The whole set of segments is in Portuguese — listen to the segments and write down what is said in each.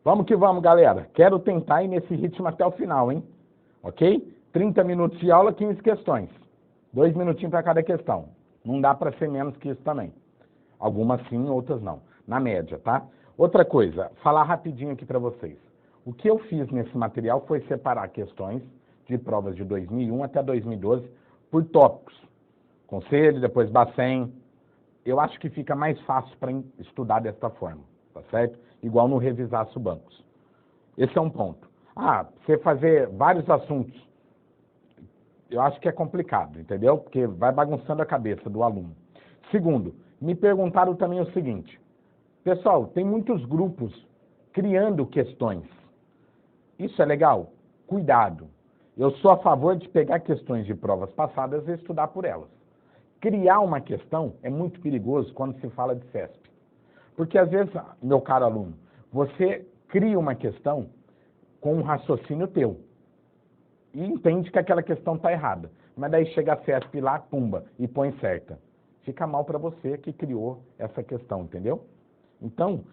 Vamos que vamos, galera. Quero tentar ir nesse ritmo até o final, hein? Ok? 30 minutos de aula, 15 questões. 2 minutinhos para cada questão. Não dá para ser menos que isso também. Algumas sim, outras não. Na média, tá? Outra coisa, falar rapidinho aqui para vocês. O que eu fiz nesse material foi separar questões de provas de 2001 até 2012 por tópicos. Conselho, depois Bacen. Eu acho que fica mais fácil para estudar desta forma, tá certo? Igual no Revisaço Bancos. Esse é um ponto. Você fazer vários assuntos, eu acho que é complicado, entendeu? Porque vai bagunçando a cabeça do aluno. Segundo, me perguntaram também o seguinte: pessoal, tem muitos grupos criando questões. Isso é legal? Cuidado. Eu sou a favor de pegar questões de provas passadas e estudar por elas. Criar uma questão é muito perigoso quando se fala de CESP. Porque às vezes, meu caro aluno, você cria uma questão com um raciocínio teu e entende que aquela questão está errada. Mas daí chega a CESP lá, pumba, e põe certa. Fica mal para você que criou essa questão, entendeu? Então,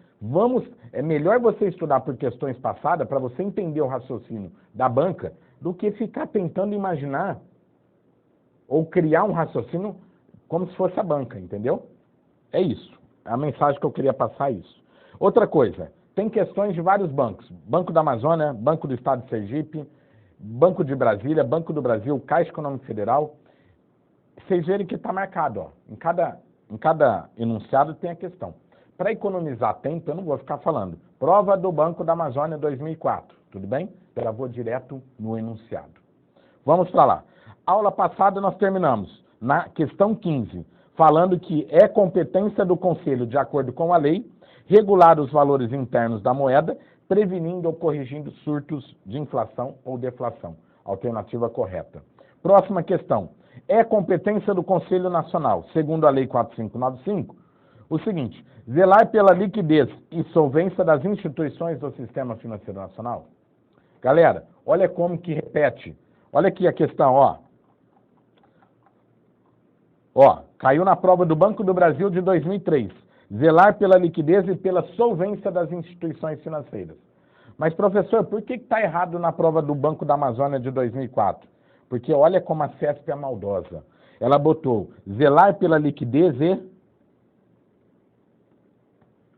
é melhor você estudar por questões passadas para você entender o raciocínio da banca do que ficar tentando imaginar ou criar um raciocínio como se fosse a banca, entendeu? É isso. A mensagem que eu queria passar é isso. Outra coisa, tem questões de vários bancos. Banco da Amazônia, Banco do Estado de Sergipe, Banco de Brasília, Banco do Brasil, Caixa Econômica Federal. Vocês verem que está marcado, ó. Em cada enunciado tem a questão. Para economizar tempo, eu não vou ficar falando. Prova do Banco da Amazônia 2004, tudo bem? Eu já vou direto no enunciado. Vamos para lá. Aula passada nós terminamos na questão 15, falando que é competência do Conselho, de acordo com a lei, regular os valores internos da moeda, prevenindo ou corrigindo surtos de inflação ou deflação. Alternativa correta. Próxima questão. É competência do Conselho Nacional, segundo a Lei 4595, o seguinte: zelar pela liquidez e solvência das instituições do Sistema Financeiro Nacional. Galera, olha como que repete. Olha aqui a questão, ó. Ó, caiu na prova do Banco do Brasil de 2003. Zelar pela liquidez e pela solvência das instituições financeiras. Mas, professor, por que está errado na prova do Banco da Amazônia de 2004? Porque olha como a CESP é maldosa. Ela botou zelar pela liquidez e...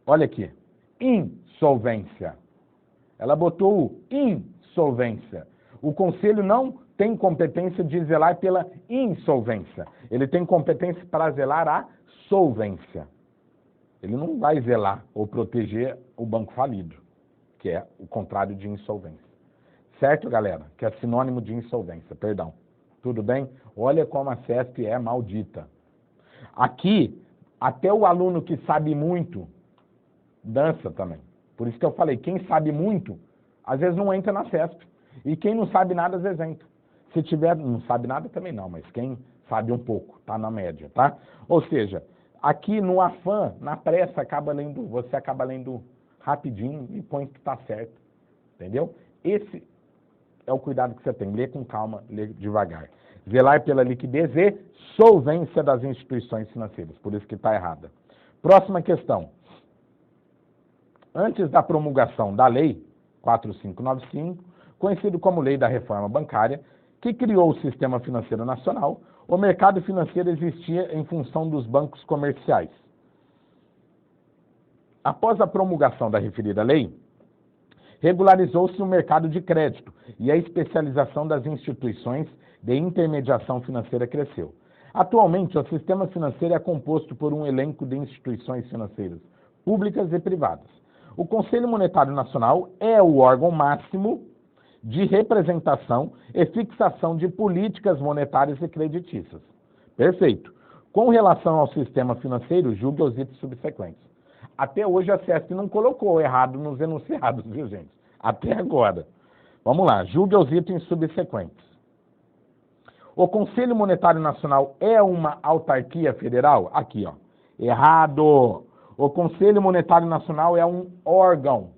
Olha aqui. Insolvência. Ela botou o insolvência. O Conselho não tem competência de zelar pela insolvência. Ele tem competência para zelar a solvência. Ele não vai zelar ou proteger o banco falido, que é o contrário de insolvência. Certo, galera? Que é sinônimo de insolvência, perdão. Tudo bem? Olha como a CESP é maldita. Aqui, até o aluno que sabe muito, dança também. Por isso que eu falei, quem sabe muito, às vezes não entra na CESP. E quem não sabe nada, às vezes entra. Se tiver, não sabe nada também não, mas quem sabe um pouco, tá na média, tá? Ou seja, aqui no afã, na pressa, você acaba lendo rapidinho e põe que tá certo. Entendeu? Esse é o cuidado que você tem. Lê com calma, lê devagar. Zelar pela liquidez e solvência das instituições financeiras. Por isso que está errada. Próxima questão. Antes da promulgação da Lei 4595, conhecido como Lei da Reforma Bancária, que criou o Sistema Financeiro Nacional, o mercado financeiro existia em função dos bancos comerciais. Após a promulgação da referida lei, regularizou-se o mercado de crédito e a especialização das instituições de intermediação financeira cresceu. Atualmente, o sistema financeiro é composto por um elenco de instituições financeiras públicas e privadas. O Conselho Monetário Nacional é o órgão máximo de representação e fixação de políticas monetárias e creditícias. Perfeito. Com relação ao sistema financeiro, julgue os itens subsequentes. Até hoje a CESP não colocou errado nos enunciados, viu, gente? Até agora. Vamos lá, julgue os itens subsequentes. O Conselho Monetário Nacional é uma autarquia federal? Aqui, ó. Errado. O Conselho Monetário Nacional é um órgão.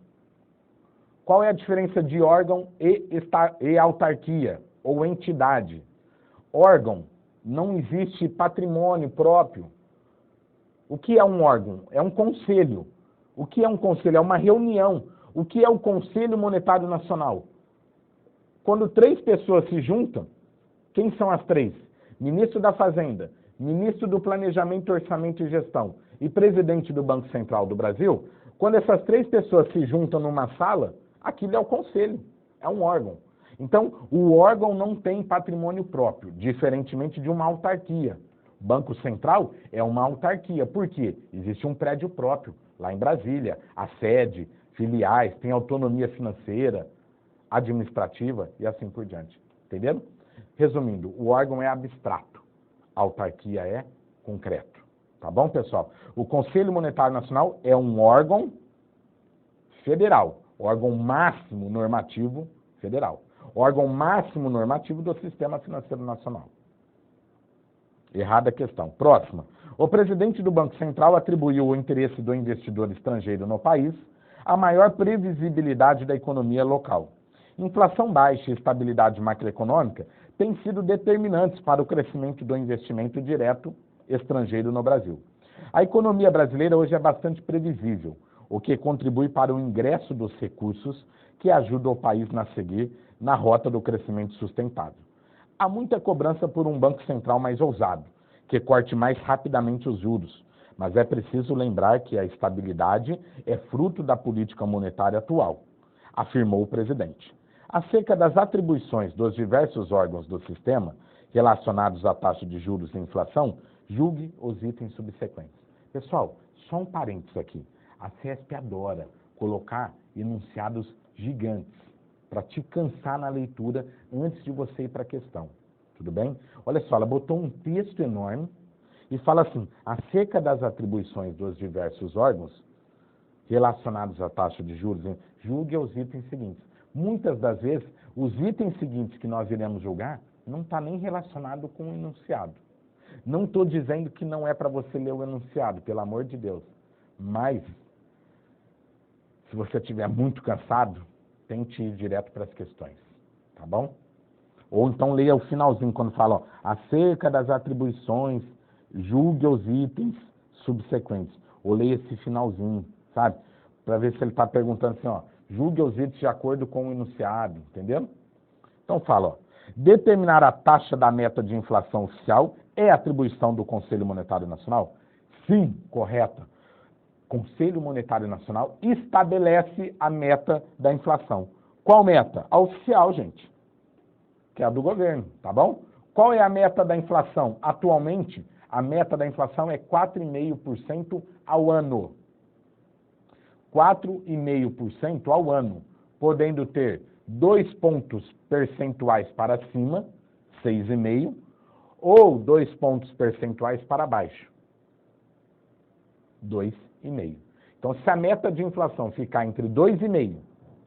Qual é a diferença de órgão e autarquia ou entidade? Órgão, não existe patrimônio próprio. O que é um órgão? É um conselho. O que é um conselho? É uma reunião. O que é o Conselho Monetário Nacional? Quando 3 pessoas se juntam, quem são as 3? Ministro da Fazenda, ministro do Planejamento, Orçamento e Gestão e presidente do Banco Central do Brasil. Quando essas 3 pessoas se juntam numa sala, aquilo é o conselho, é um órgão. Então, o órgão não tem patrimônio próprio, diferentemente de uma autarquia. O Banco Central é uma autarquia. Por quê? Existe um prédio próprio, lá em Brasília, a sede, filiais, tem autonomia financeira, administrativa e assim por diante. Entenderam? Resumindo, o órgão é abstrato, a autarquia é concreto. Tá bom, pessoal? O Conselho Monetário Nacional é um órgão federal, órgão máximo normativo federal, órgão máximo normativo do Sistema Financeiro Nacional. Errada a questão. Próxima. O presidente do Banco Central atribuiu ao interesse do investidor estrangeiro no país a maior previsibilidade da economia local. Inflação baixa e estabilidade macroeconômica têm sido determinantes para o crescimento do investimento direto estrangeiro no Brasil. A economia brasileira hoje é bastante previsível, o que contribui para o ingresso dos recursos que ajudam o país a seguir na rota do crescimento sustentável. Há muita cobrança por um Banco Central mais ousado, que corte mais rapidamente os juros, mas é preciso lembrar que a estabilidade é fruto da política monetária atual, afirmou o presidente. Acerca das atribuições dos diversos órgãos do sistema relacionados à taxa de juros e inflação, julgue os itens subsequentes. Pessoal, só um parênteses aqui. A CESP adora colocar enunciados gigantes para te cansar na leitura antes de você ir para a questão. Tudo bem? Olha só, ela botou um texto enorme e fala assim, acerca das atribuições dos diversos órgãos relacionados à taxa de juros, julgue os itens seguintes. Muitas das vezes, os itens seguintes que nós iremos julgar não está nem relacionado com o enunciado. Não estou dizendo que não é para você ler o enunciado, pelo amor de Deus. Mas, se você estiver muito cansado, tente ir direto para as questões, tá bom? Ou então leia o finalzinho, quando fala, ó, acerca das atribuições, julgue os itens subsequentes. Ou leia esse finalzinho, sabe? Para ver se ele está perguntando assim, ó, julgue os itens de acordo com o enunciado, entendeu? Então fala, ó, determinar a taxa da meta de inflação oficial é atribuição do Conselho Monetário Nacional? Sim, correta. Conselho Monetário Nacional estabelece a meta da inflação. Qual meta? A oficial, gente, que é a do governo, tá bom? Qual é a meta da inflação? Atualmente, a meta da inflação é 4,5% ao ano. 4,5% ao ano, podendo ter 2 pontos percentuais para cima, 6,5%, ou 2 pontos percentuais para baixo, 2,5%. Então, se a meta de inflação ficar entre 2,5%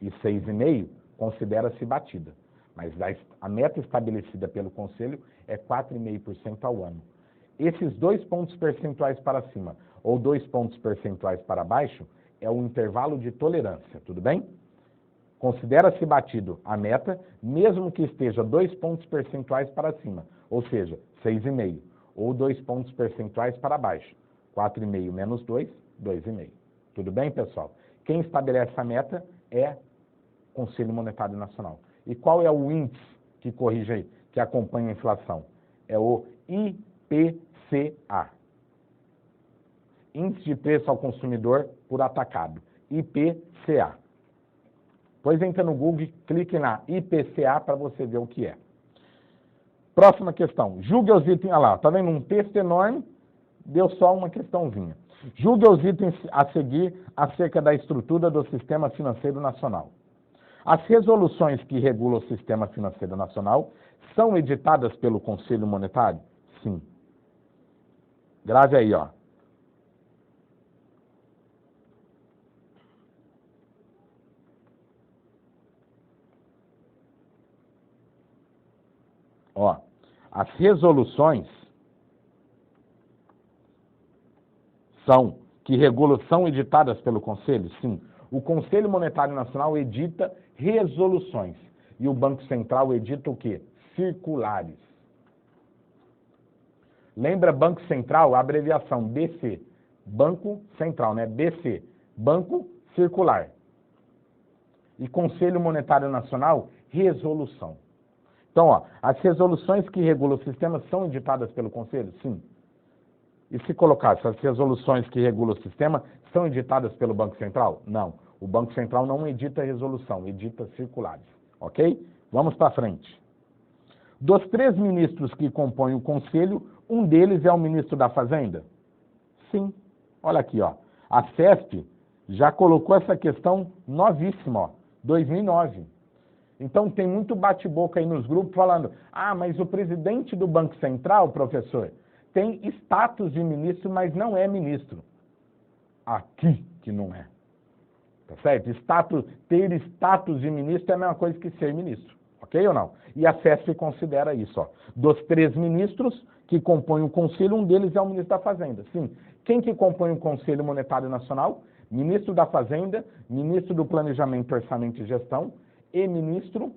e 6,5%, considera-se batida. Mas a meta estabelecida pelo Conselho é 4,5% ao ano. Esses 2 pontos percentuais para cima ou 2 pontos percentuais para baixo é o intervalo de tolerância, tudo bem? Considera-se batido a meta, mesmo que esteja 2 pontos percentuais para cima, ou seja, 6,5%, ou 2 pontos percentuais para baixo, 4,5% menos 2, 2,5%. Tudo bem, pessoal? Quem estabelece a meta é o Conselho Monetário Nacional. E qual é o índice que corrige aí, que acompanha a inflação? É o IPCA. Índice de Preço ao Consumidor por Atacado, IPCA. Pois entra no Google, clique na IPCA para você ver o que é. Próxima questão. Julgue os itens. Olha lá, tá vendo um texto enorme? Deu só uma questãozinha. Julgue os itens a seguir acerca da estrutura do Sistema Financeiro Nacional. As resoluções que regulam o Sistema Financeiro Nacional são editadas pelo Conselho Monetário? Sim. Grave aí, ó. Ó, as resoluções são editadas pelo Conselho? Sim. O Conselho Monetário Nacional edita resoluções. E o Banco Central edita o quê? Circulares. Lembra Banco Central? A abreviação BC. Banco Central, né? BC. Banco Circular. E Conselho Monetário Nacional, resolução. Então, ó, as resoluções que regulam o sistema são editadas pelo Conselho? Sim. E se colocasse as resoluções que regulam o sistema são editadas pelo Banco Central? Não. O Banco Central não edita resolução, edita circulares. Ok? Vamos para frente. Dos 3 ministros que compõem o Conselho, um deles é o ministro da Fazenda? Sim. Olha aqui, ó. A CESP já colocou essa questão novíssima, ó, 2009. Então tem muito bate-boca aí nos grupos falando, mas o presidente do Banco Central, professor, tem status de ministro, mas não é ministro. Aqui que não é. Tá certo? Ter status de ministro é a mesma coisa que ser ministro. Ok ou não? E a CESP considera isso, ó. Dos 3 ministros que compõem o Conselho, um deles é o ministro da Fazenda. Sim. Quem que compõe o Conselho Monetário Nacional? Ministro da Fazenda, ministro do Planejamento, Orçamento e Gestão e ministro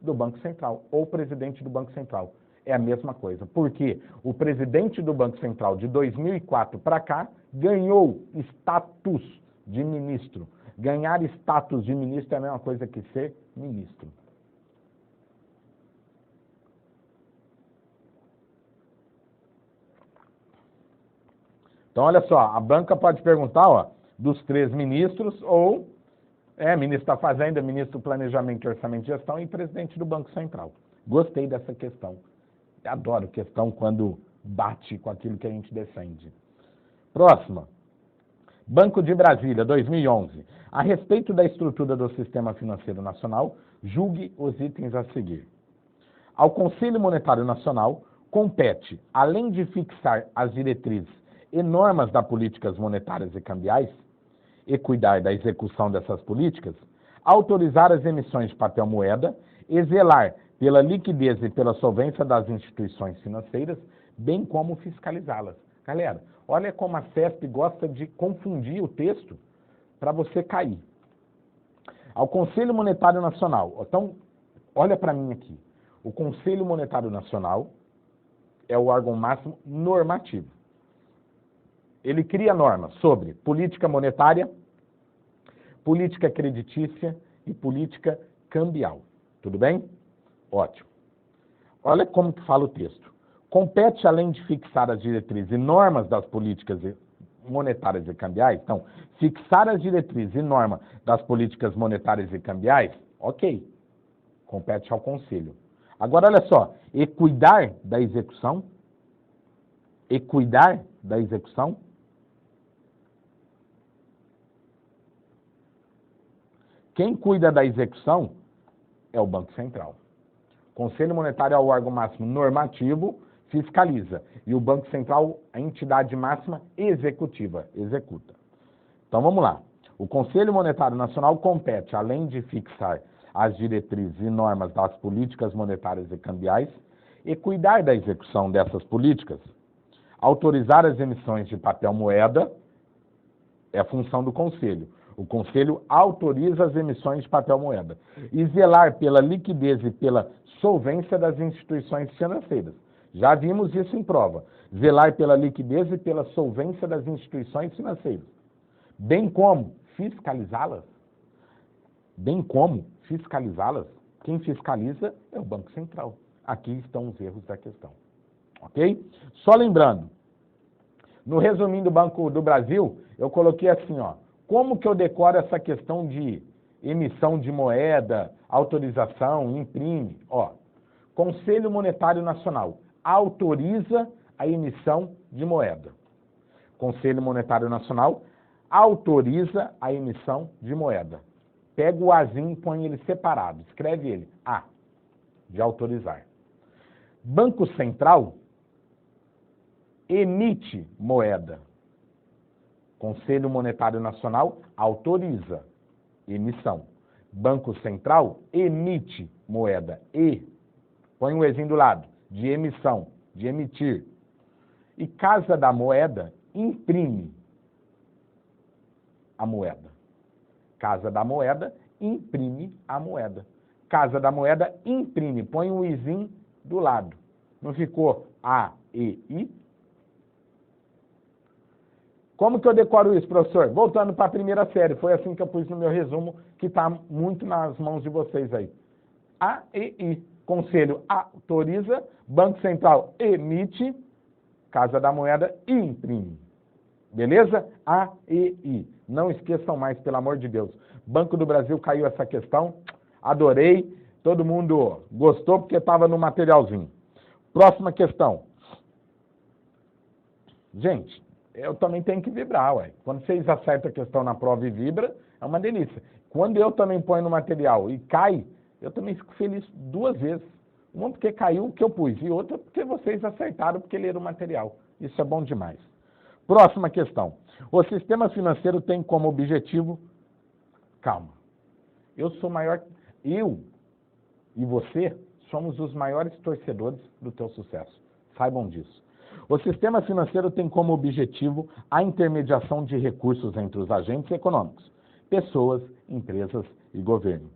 do Banco Central, ou presidente do Banco Central. É a mesma coisa. Porque o presidente do Banco Central de 2004 para cá ganhou status de ministro. Ganhar status de ministro é a mesma coisa que ser ministro. Então, olha só, a banca pode perguntar, ó, dos 3 ministros, ou ministro da Fazenda, ministro do Planejamento, Orçamento e Gestão e presidente do Banco Central. Gostei dessa questão. Adoro questão quando bate com aquilo que a gente defende. Próxima. Banco de Brasília, 2011. A respeito da estrutura do Sistema Financeiro Nacional, julgue os itens a seguir. Ao Conselho Monetário Nacional, compete, além de fixar as diretrizes e normas das políticas monetárias e cambiais, e cuidar da execução dessas políticas, autorizar as emissões de papel moeda e zelar pela liquidez e pela solvência das instituições financeiras, bem como fiscalizá-las. Galera, olha como a CESP gosta de confundir o texto para você cair. Ao Conselho Monetário Nacional, então, olha para mim aqui. O Conselho Monetário Nacional é o órgão máximo normativo. Ele cria normas sobre política monetária, política creditícia e política cambial. Tudo bem? Ótimo. Olha como que fala o texto. Compete, além de fixar as diretrizes e normas das políticas monetárias e cambiais, então, fixar as diretrizes e normas das políticas monetárias e cambiais, ok, compete ao Conselho. Agora, olha só, e cuidar da execução, quem cuida da execução é o Banco Central. O Conselho Monetário é o órgão máximo normativo, fiscaliza. E o Banco Central, a entidade máxima executiva, executa. Então vamos lá. O Conselho Monetário Nacional compete, além de fixar as diretrizes e normas das políticas monetárias e cambiais, e cuidar da execução dessas políticas, autorizar as emissões de papel moeda, é a função do Conselho. O Conselho autoriza as emissões de papel moeda e zelar pela liquidez e pela solvência das instituições financeiras. Já vimos isso em prova. Zelar pela liquidez e pela solvência das instituições financeiras. Bem como fiscalizá-las. Quem fiscaliza é o Banco Central. Aqui estão os erros da questão. Ok? Só lembrando, no resuminho do Banco do Brasil, eu coloquei assim, ó. Como que eu decoro essa questão de emissão de moeda, autorização, imprime? Ó, Conselho Monetário Nacional autoriza a emissão de moeda. Conselho Monetário Nacional autoriza a emissão de moeda. Pega o azinho e põe ele separado. Escreve ele. A, de autorizar. Banco Central emite moeda. Conselho Monetário Nacional autoriza emissão. Banco Central emite moeda. E, põe um ezinho do lado, de emissão, de emitir. E Casa da Moeda imprime a moeda. Casa da Moeda imprime a moeda. Casa da Moeda imprime, põe um izinho do lado. Não ficou A, E, I? Como que eu decoro isso, professor? Voltando para a primeira série, foi assim que eu pus no meu resumo, que está muito nas mãos de vocês aí. A e I. Conselho autoriza, Banco Central emite, Casa da Moeda imprime. Beleza? A e I. Não esqueçam mais, pelo amor de Deus. Banco do Brasil caiu essa questão, adorei, todo mundo gostou porque estava no materialzinho. Próxima questão. Gente, eu também tenho que vibrar, ué. Quando vocês acertam a questão na prova e vibra, é uma delícia. Quando eu também ponho no material e cai, eu também fico feliz duas vezes. Uma porque caiu o que eu pus, e outra porque vocês acertaram porque leram o material. Isso é bom demais. Próxima questão. O sistema financeiro tem como objetivo... Calma. Eu e você somos os maiores torcedores do teu sucesso. Saibam disso. O sistema financeiro tem como objetivo a intermediação de recursos entre os agentes econômicos, pessoas, empresas e governo.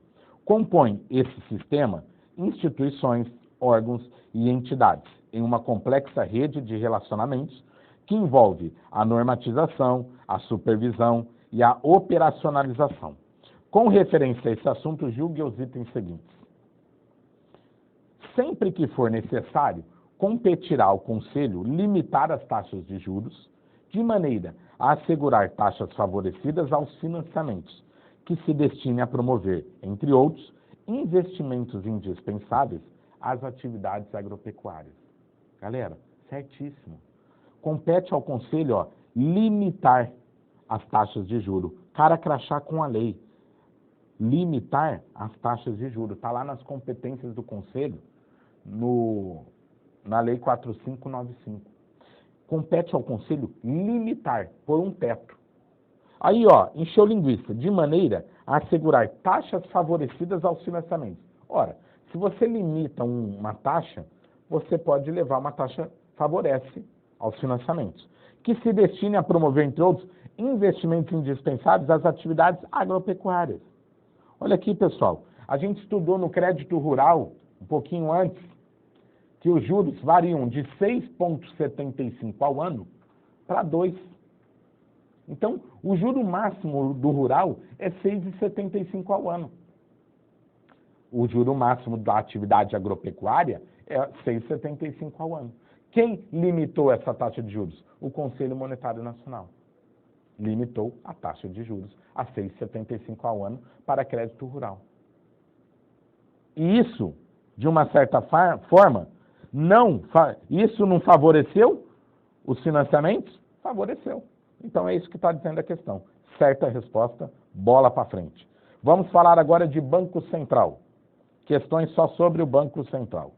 Compõe esse sistema instituições, órgãos e entidades em uma complexa rede de relacionamentos que envolve a normatização, a supervisão e a operacionalização. Com referência a esse assunto, julgue os itens seguintes. Sempre que for necessário, competirá ao Conselho limitar as taxas de juros, de maneira a assegurar taxas favorecidas aos financiamentos, que se destine a promover, entre outros, investimentos indispensáveis às atividades agropecuárias. Galera, certíssimo. Compete ao Conselho, limitar as taxas de juros. Cara crachá com a lei. Limitar as taxas de juros. Está lá nas competências do Conselho, na Lei 4595. Compete ao Conselho limitar, por um teto. Aí, encheu linguiça, de maneira a assegurar taxas favorecidas aos financiamentos. Ora, se você limita uma taxa, você pode levar uma taxa favorece aos financiamentos, que se destine a promover, entre outros, investimentos indispensáveis às atividades agropecuárias. Olha aqui, pessoal, a gente estudou no crédito rural, um pouquinho antes, que os juros variam de 6,75 ao ano para 2. Então, o juro máximo do rural é 6,75 ao ano. O juro máximo da atividade agropecuária é 6,75 ao ano. Quem limitou essa taxa de juros? O Conselho Monetário Nacional. Limitou a taxa de juros a 6,75 ao ano para crédito rural. E isso, de uma certa forma, isso não favoreceu os financiamentos? Favoreceu. Então é isso que está dizendo a questão. Certa resposta, bola para frente. Vamos falar agora de Banco Central. Questões só sobre o Banco Central.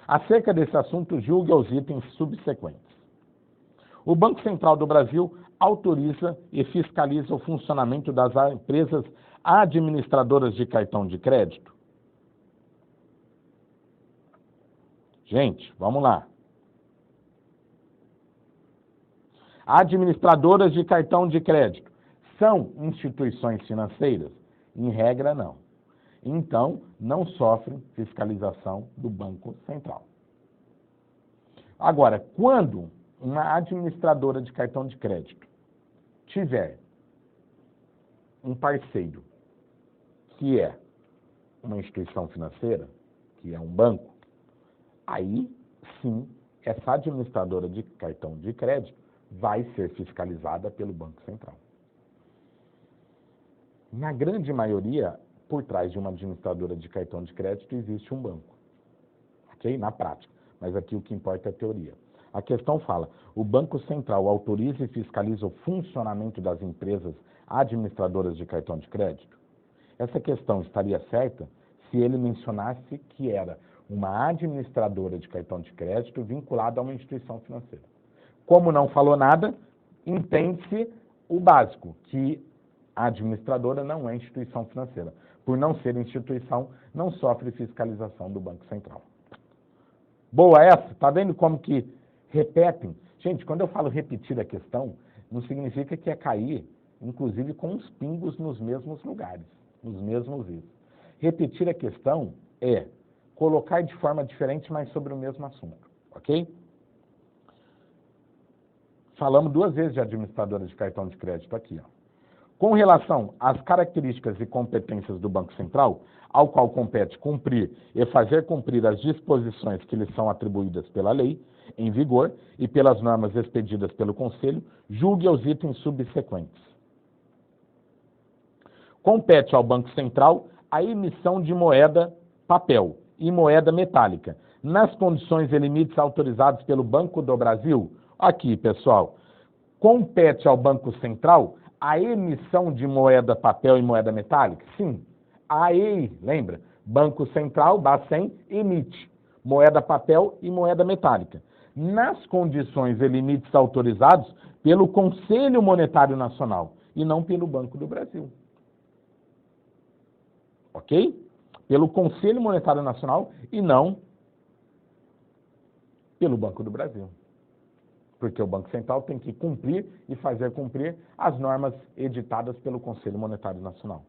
Acerca desse assunto, julgue os itens subsequentes. O Banco Central do Brasil autoriza e fiscaliza o funcionamento das empresas administradoras de cartão de crédito. Gente, vamos lá. Administradoras de cartão de crédito são instituições financeiras? Em regra, não. Então, não sofrem fiscalização do Banco Central. Agora, quando uma administradora de cartão de crédito tiver um parceiro que é uma instituição financeira, que é um banco, aí sim, essa administradora de cartão de crédito vai ser fiscalizada pelo Banco Central. Na grande maioria, por trás de uma administradora de cartão de crédito existe um banco. Ok? Na prática. Mas aqui o que importa é a teoria. A questão fala, o Banco Central autoriza e fiscaliza o funcionamento das empresas administradoras de cartão de crédito? Essa questão estaria certa se ele mencionasse que era uma administradora de cartão de crédito vinculada a uma instituição financeira. Como não falou nada, entende-se o básico, que a administradora não é instituição financeira. Por não ser instituição, não sofre fiscalização do Banco Central. Boa essa? Está vendo como que repetem? Gente, quando eu falo repetir a questão, não significa que é cair, inclusive com os pingos nos mesmos lugares, nos mesmos is. Repetir a questão é colocar de forma diferente, mas sobre o mesmo assunto, ok? Falamos 2 vezes de administradora de cartão de crédito aqui, ó. Com relação às características e competências do Banco Central, ao qual compete cumprir e fazer cumprir as disposições que lhe são atribuídas pela lei, em vigor, e pelas normas expedidas pelo Conselho, julgue os itens subsequentes. Compete ao Banco Central a emissão de moeda papel e moeda metálica, nas condições e limites autorizados pelo Banco do Brasil. Aqui, pessoal, compete ao Banco Central a emissão de moeda papel e moeda metálica? Sim. Aí, lembra? Banco Central, Bacen, emite moeda papel e moeda metálica, nas condições e limites autorizados pelo Conselho Monetário Nacional e não pelo Banco do Brasil. Ok? Pelo Conselho Monetário Nacional e não pelo Banco do Brasil. Porque o Banco Central tem que cumprir e fazer cumprir as normas editadas pelo Conselho Monetário Nacional.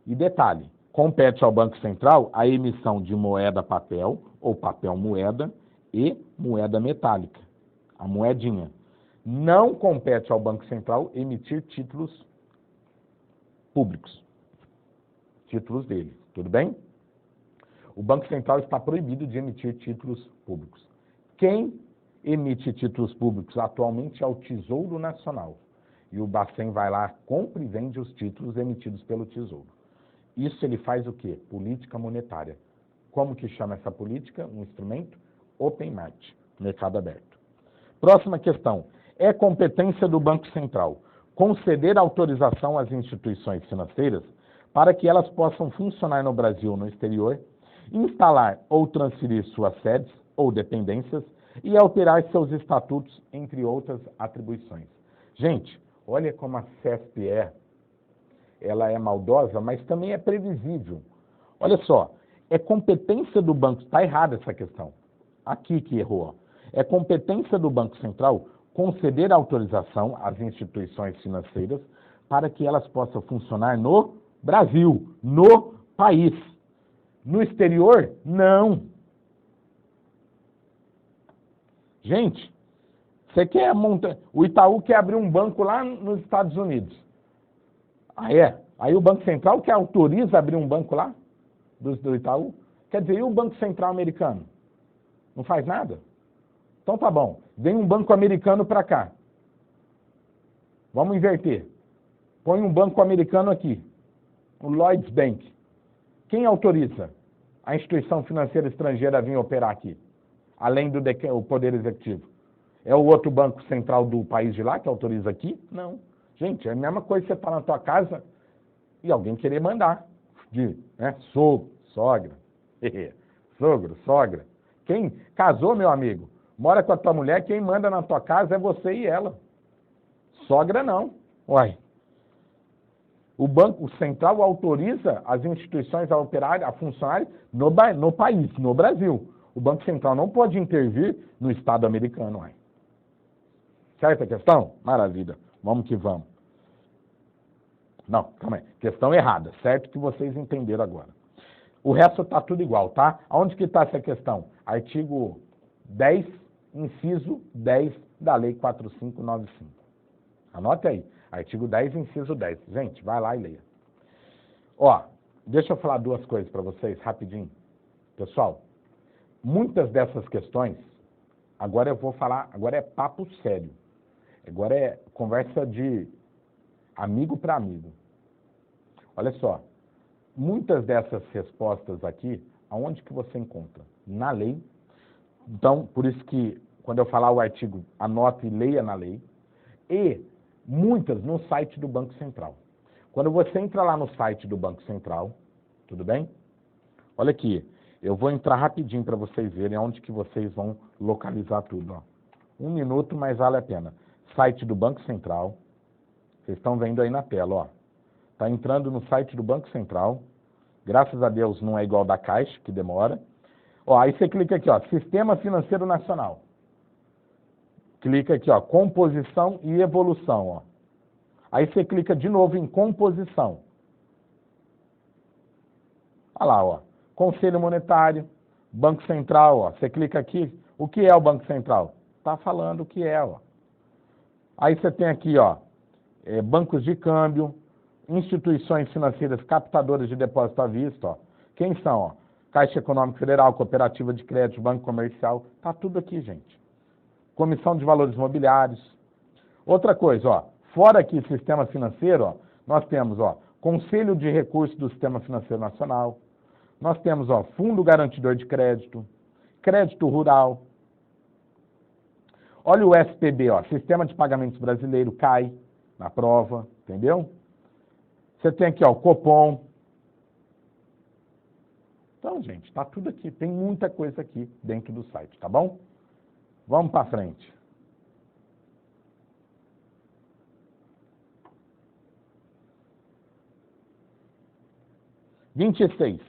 E detalhe, compete ao Banco Central a emissão de moeda papel ou papel moeda e moeda metálica, a moedinha. Não compete ao Banco Central emitir títulos públicos, títulos dele, tudo bem? O Banco Central está proibido de emitir títulos públicos. Quem emite títulos públicos atualmente é o Tesouro Nacional. E o Bacen vai lá, compra e vende os títulos emitidos pelo Tesouro. Isso ele faz o quê? Política monetária. Como que chama essa política? Um instrumento? Open Market, mercado aberto. Próxima questão. É competência do Banco Central conceder autorização às instituições financeiras para que elas possam funcionar no Brasil ou no exterior, instalar ou transferir suas sedes ou dependências e alterar seus estatutos, entre outras atribuições. Gente, olha como a CESP ela é maldosa, mas também é previsível. Olha só, é competência do Banco, está errada essa questão, aqui que errou. É competência do Banco Central conceder autorização às instituições financeiras para que elas possam funcionar no Brasil, no país. No exterior, não. Gente, você quer montar... O Itaú quer abrir um banco lá nos Estados Unidos. Ah, é? Aí o Banco Central que autoriza abrir um banco lá do Itaú? Quer dizer, e o Banco Central americano? Não faz nada? Então tá bom. Vem um banco americano para cá. Vamos inverter. Põe um banco americano aqui. O Lloyds Bank. Quem autoriza a instituição financeira estrangeira a vir operar aqui? Além do Poder Executivo. É o outro banco central do país de lá que autoriza aqui? Não. Gente, é a mesma coisa que você está na tua casa e alguém querer mandar. Sogro, sogra. Sogro, sogra. Quem casou, meu amigo, mora com a tua mulher, quem manda na tua casa é você e ela. Sogra não. Uai. O Banco Central autoriza as instituições a operar, a funcionar no país, no Brasil. O Banco Central não pode intervir no Estado americano. Uai. Certa questão? Maravilha. Vamos que vamos. Não, calma aí. Questão errada. Certo que vocês entenderam agora. O resto está tudo igual, tá? Aonde que está essa questão? Artigo 10, inciso 10 da Lei 4595. Anote aí. Artigo 10, inciso 10. Gente, vai lá e leia. Ó, deixa eu falar 2 coisas para vocês, rapidinho. Pessoal, muitas dessas questões, agora eu vou falar, agora é papo sério. Agora é conversa de amigo para amigo. Olha só, muitas dessas respostas aqui, aonde que você encontra? Na lei. Então, por isso que quando eu falar o artigo, anote e leia na lei. E muitas no site do Banco Central. Quando você entra lá no site do Banco Central, tudo bem? Olha aqui, eu vou entrar rapidinho para vocês verem onde que vocês vão localizar tudo. Ó. 1 minuto, mas vale a pena. Site do Banco Central, vocês estão vendo aí na tela, ó. Está entrando no site do Banco Central, graças a Deus não é igual da Caixa, que demora. Ó, aí você clica aqui, ó, Sistema Financeiro Nacional. Clica aqui, ó, composição e evolução, ó. Aí você clica de novo em composição. Olha lá, ó, Conselho Monetário, Banco Central, ó. Você clica aqui, o que é o Banco Central? Tá falando o que é, ó. Aí você tem aqui, ó, bancos de câmbio, instituições financeiras captadoras de depósito à vista, ó. Quem são, ó? Caixa Econômica Federal, Cooperativa de Crédito, Banco Comercial, tá tudo aqui, gente. Comissão de Valores Imobiliários. Outra coisa, ó, fora aqui sistema financeiro, ó, nós temos, ó, Conselho de Recursos do Sistema Financeiro Nacional. Nós temos, ó, Fundo Garantidor de Crédito, Crédito Rural. Olha o SPB, ó, Sistema de Pagamentos Brasileiro, cai na prova, entendeu? Você tem aqui, ó, o Copom. Então, gente, tá tudo aqui, tem muita coisa aqui dentro do site, tá bom? Vamos para frente. (26)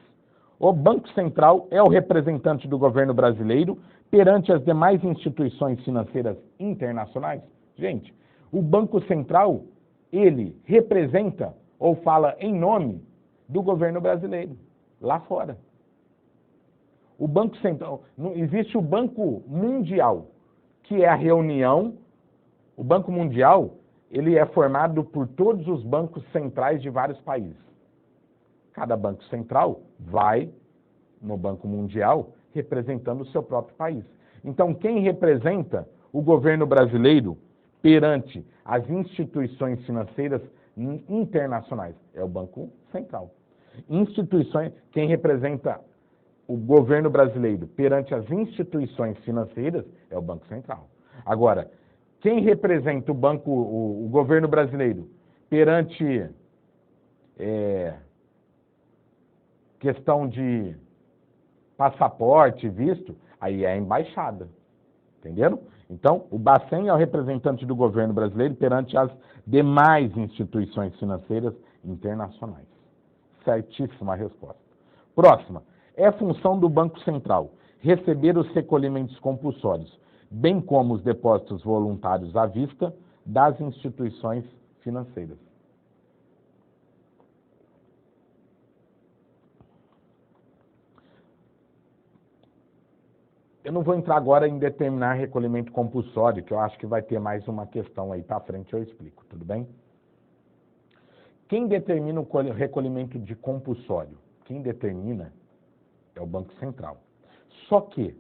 O Banco Central é o representante do governo brasileiro perante as demais instituições financeiras internacionais. Gente, o Banco Central, ele representa ou fala em nome do governo brasileiro, lá fora. O Banco Central, existe o Banco Mundial, que é a reunião. O Banco Mundial, ele é formado por todos os bancos centrais de vários países. Cada banco central vai no Banco Mundial representando o seu próprio país. Então, quem representa o governo brasileiro perante as instituições financeiras internacionais é o Banco Central. Quem representa o governo brasileiro perante as instituições financeiras é o Banco Central. Agora, quem representa o governo brasileiro perante questão de passaporte, visto, aí é a embaixada, entenderam? Então, o Bacen é o representante do governo brasileiro perante as demais instituições financeiras internacionais. Certíssima resposta. Próxima. É função do Banco Central receber os recolhimentos compulsórios, bem como os depósitos voluntários à vista das instituições financeiras. Eu não vou entrar agora em determinar recolhimento compulsório, que eu acho que vai ter mais uma questão aí para frente, eu explico, tudo bem? Quem determina o recolhimento de compulsório? Quem determina é o Banco Central. Só que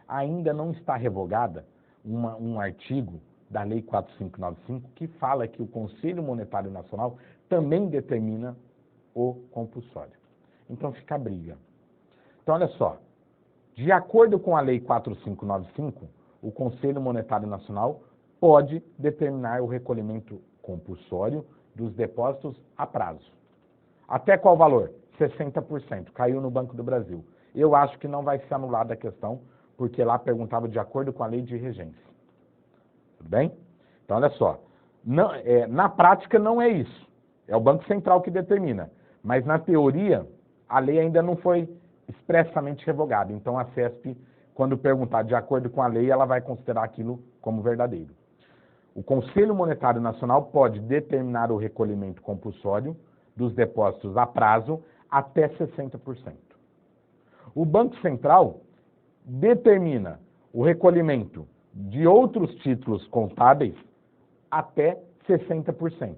ainda não está revogada um artigo da Lei 4595 que fala que o Conselho Monetário Nacional também determina o compulsório. Então fica a briga. Então olha só, de acordo com a Lei 4595, o Conselho Monetário Nacional pode determinar o recolhimento compulsório dos depósitos a prazo. Até qual valor? 60%. Caiu no Banco do Brasil. Eu acho que não vai ser anulada a questão, porque lá perguntava de acordo com a lei de regência. Tudo bem? Então, olha só. Na prática, não é isso. É o Banco Central que determina. Mas, na teoria, a lei ainda não foi expressamente revogada. Então, a CESP, quando perguntar de acordo com a lei, ela vai considerar aquilo como verdadeiro. O Conselho Monetário Nacional pode determinar o recolhimento compulsório dos depósitos a prazo até 60%. O Banco Central determina o recolhimento de outros títulos contábeis até 60%.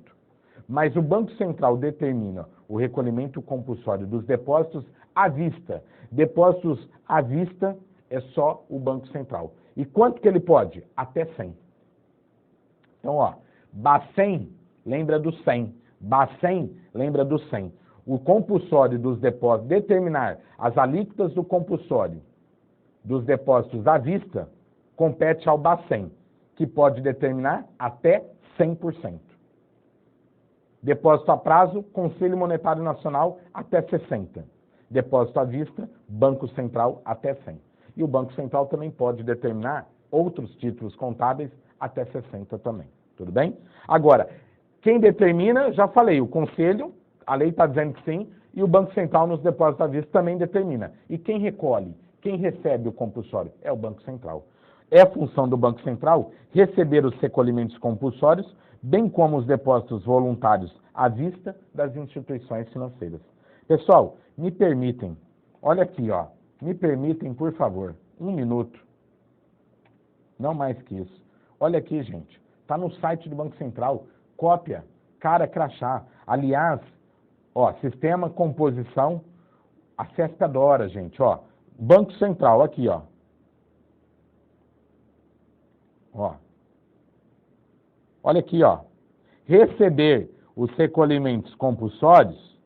Mas o Banco Central determina o recolhimento compulsório dos depósitos à vista. Depósitos à vista é só o Banco Central. E quanto que ele pode? Até 100. Então, ó, Bacen lembra do 100. Bacen lembra do 100. O compulsório dos depósitos, determinar as alíquotas do compulsório dos depósitos à vista, compete ao Bacen, que pode determinar até 100%. Depósito a prazo, Conselho Monetário Nacional, até 60%. Depósito à vista, Banco Central, até 100%. E o Banco Central também pode determinar outros títulos contábeis até 60% também. Tudo bem? Agora, quem determina, já falei, o Conselho, a lei está dizendo que sim, e o Banco Central nos depósitos à vista também determina. E quem recolhe, quem recebe o compulsório? É o Banco Central. É função do Banco Central receber os recolhimentos compulsórios, bem como os depósitos voluntários à vista das instituições financeiras. Pessoal, me permitem, olha aqui, ó, me permitem, por favor, 1 minuto. Não mais que isso. Olha aqui, gente. Está no site do Banco Central. Cópia, cara, crachá. Aliás, ó, sistema, composição, acesse a Dora, gente, ó. Banco Central, aqui, ó. Ó. Olha aqui, ó. Receber os recolhimentos compulsórios.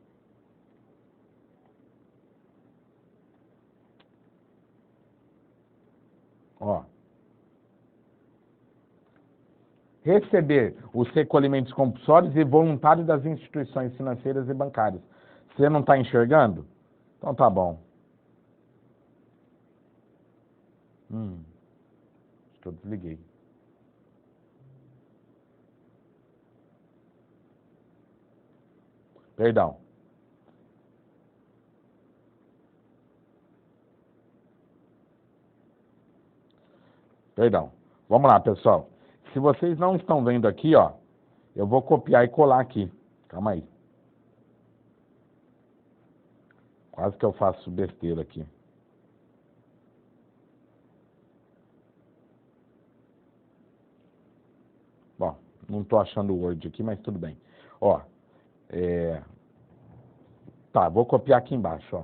Ó. Receber os recolhimentos compulsórios e voluntários das instituições financeiras e bancárias. Você não está enxergando? Então tá bom. Acho que eu desliguei. Perdão. Perdão. Vamos lá, pessoal. Se vocês não estão vendo aqui, ó, eu vou copiar e colar aqui. Calma aí. Quase que eu faço besteira aqui. Bom, não estou achando o Word aqui, mas tudo bem. Ó, tá, vou copiar aqui embaixo, ó.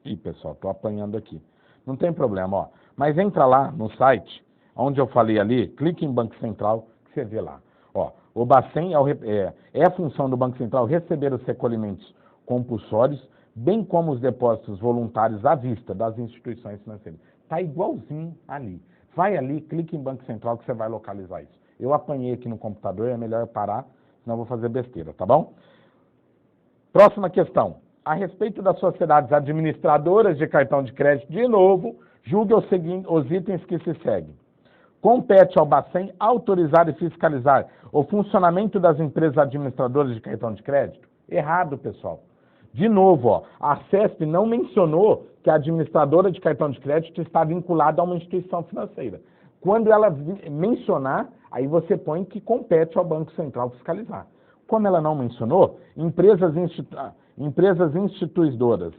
Ih, pessoal, estou apanhando aqui. Não tem problema, ó. Mas entra lá no site, onde eu falei ali, clique em Banco Central, que você vê lá. Ó, o Bacen é a função do Banco Central receber os recolhimentos compulsórios, bem como os depósitos voluntários à vista das instituições financeiras. Está igualzinho ali. Vai ali, clique em Banco Central que você vai localizar isso. Eu apanhei aqui no computador, é melhor parar, senão eu vou fazer besteira, tá bom? Próxima questão. A respeito das sociedades administradoras de cartão de crédito, de novo, julgue os itens que se seguem. Compete ao Bacen autorizar e fiscalizar o funcionamento das empresas administradoras de cartão de crédito? Errado, pessoal. De novo, ó, a CESP não mencionou que a administradora de cartão de crédito está vinculada a uma instituição financeira. Quando ela mencionar, aí você põe que compete ao Banco Central fiscalizar. Como ela não mencionou, empresas instituidoras,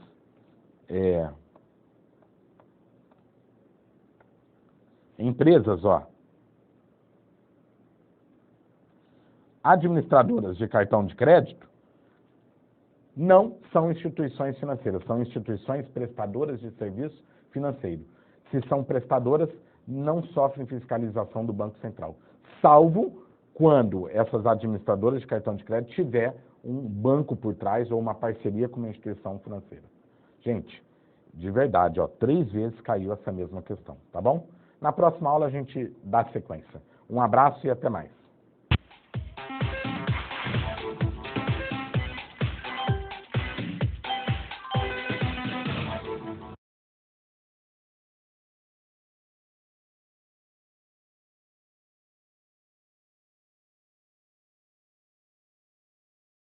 administradoras de cartão de crédito não são instituições financeiras, são instituições prestadoras de serviço financeiro. Se são prestadoras, não sofrem fiscalização do Banco Central, salvo quando essas administradoras de cartão de crédito tiver um banco por trás ou uma parceria com uma instituição financeira. Gente, de verdade, ó, 3 vezes caiu essa mesma questão, tá bom? Na próxima aula a gente dá sequência. Um abraço e até mais.